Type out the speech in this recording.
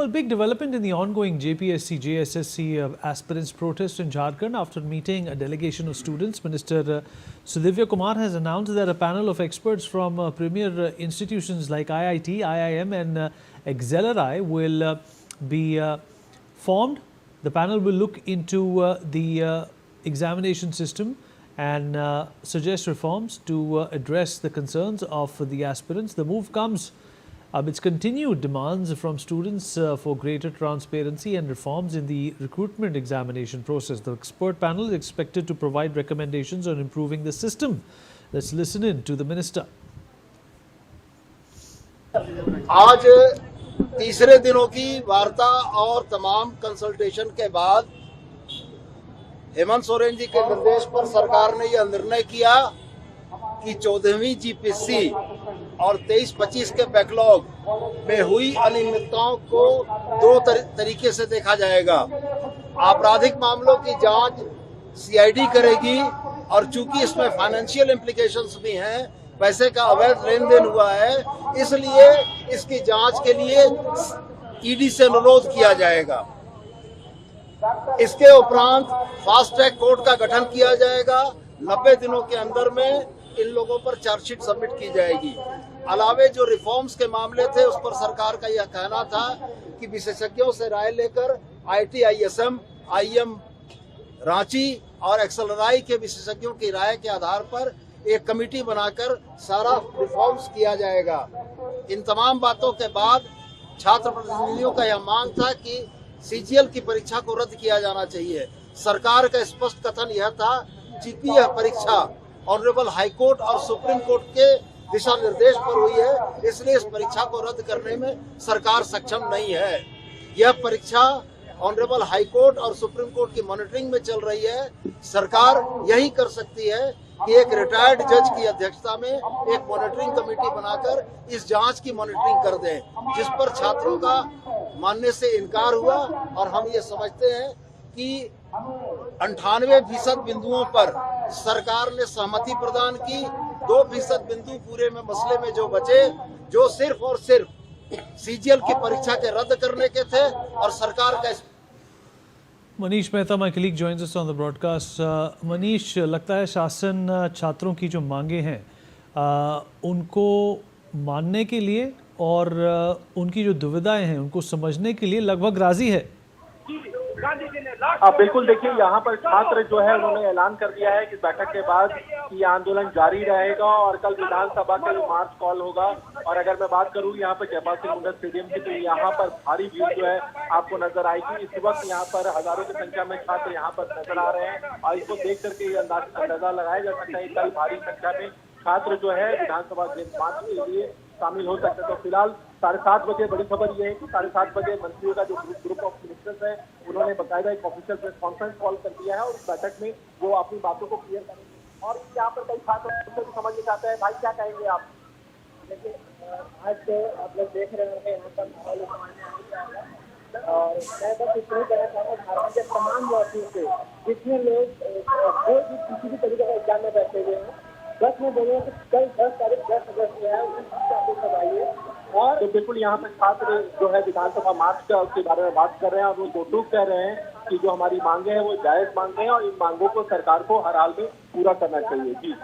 a big development in the ongoing JPSC JSSC aspirants protest in Jharkhand. After meeting a delegation of students, Minister Sudhivya Kumar has announced that a panel of experts from premier institutions like IIT, IIM and Acceleri will be formed. The panel will look into the examination system and suggest reforms to address the concerns of the aspirants. The move comes amidst continued demands from students for greater transparency and reforms in the recruitment examination process. The expert panel is expected to provide recommendations on improving the system. Let's listen in to the minister. आज तीसरे दिनों की वार्ता और तमाम consultation के बाद हेमंत सोरेन जी के निर्देश पर सरकार ने यह निर्णय किया कि 14वीं जीपीएससी और 23-25 के बैकलॉग में हुई अनियमितताओं को दो तरीके से देखा जाएगा। आपराधिक मामलों की जांच सीआईडी करेगी और चूंकि इसमें फाइनेंशियल इम्प्लीकेशंस भी हैं, पैसे का अवैध लेन देन हुआ है, इसलिए इसकी जांच के लिए ईडी से अनुरोध किया जाएगा। इसके उपरांत फास्ट ट्रैक कोर्ट का गठन किया जाएगा। 90 दिनों के अंदर में इन लोगों पर चार्जशीट सबमिट की जाएगी। अलावे जो रिफॉर्म्स के मामले थे उस पर सरकार का यह कहना था कि विशेषज्ञों से राय लेकर आईआईटी, आईएसएम, आईएम रांची और एक्सेलराई के विशेषज्ञों की राय के आधार पर एक कमेटी बनाकर सारा रिफॉर्म्स किया जाएगा। इन तमाम बातों के बाद छात्र प्रतिनिधियों का यह मांग था कि सीजीएल की परीक्षा को रद्द किया जाना चाहिए। सरकार का स्पष्ट कथन यह था कि यह परीक्षा ऑनरेबल हाई कोर्ट और सुप्रीम कोर्ट के दिशा निर्देश पर हुई है, इसलिए इस परीक्षा को रद्द करने में सरकार सक्षम नहीं है। यह परीक्षा ऑनरेबल हाई कोर्ट और सुप्रीम कोर्ट की मॉनिटरिंग में चल रही है। सरकार यही कर सकती है कि एक रिटायर्ड जज की अध्यक्षता में एक मॉनिटरिंग कमेटी बनाकर इस जांच की मॉनिटरिंग कर दें, जिस पर छात्रों का मानने से इनकार हुआ और हम ये समझते हैं कि 98% बिंदुओं पर सरकार ने सहमति प्रदान की। 2% बिंदु पूरे में मसले में जो बचे, जो सिर्फ और सिर्फ सीजीएल की परीक्षा के रद्द करने के थे और सरकार का Manish Mehta, my colleague joins us on the broadcast. Manish, लगता है शासन छात्रों की जो मांगे हैं उनको मानने के लिए और उनकी जो दुविधाएं हैं उनको समझने के लिए लगभग राजी है। बिल्कुल, देखिए यहाँ पर छात्र जो है उन्होंने ऐलान कर दिया है कि बैठक के बाद कि ये आंदोलन जारी रहेगा और कल विधानसभा के लिए मार्च कॉल होगा। और अगर मैं बात करूँ यहाँ पर जयपाल सिंह मुंडा स्टेडियम की, तो यहाँ पर भारी भीड़ जो है आपको नजर आएगी। इस वक्त यहाँ पर हजारों की संख्या में छात्र यहाँ पर नजर आ रहे हैं और इसको देख करके ये अंदाजा लगाया जा सकता है कल भारी संख्या में छात्र जो है विधानसभा मार्च के लिए शामिल हो सकते हैं। तो फिलहाल 7:30 बजे बड़ी खबर यह है कि 7:30 बजे मंत्रियों का जो ग्रुप ऑफ मिनिस्टर्स है उन्होंने बकायदा एक ऑफिशियल प्रेस कॉन्फ्रेंस कॉल कर दिया है और इस बैठक में वो अपनी बातों को क्लियर करेंगे। और यहाँ पर कई छात्र समझना चाहते हैं, भाई क्या कहेंगे आप? देखिए, आज तो आप लोग देख रहे होंगे यहाँ पर माहौल और मैं बस इतना कहना चाहूँगा, झारखंड के तमाम वासियों से जितने लोग जो भी किसी भी तरीके का एग्जाम में बैठे हुए हैं, बस मैं बोलूँगा कि कल 10 तारीख 10 अगस्त जो है उसको आइए। और तो बिल्कुल यहाँ पर छात्र जो है विधानसभा मार्च का उसके बारे में बात कर रहे हैं और वो दो टूक कह रहे हैं कि जो हमारी मांगे हैं वो जायज मांगे हैं और इन मांगों को सरकार को हर हाल में पूरा करना चाहिए। जी।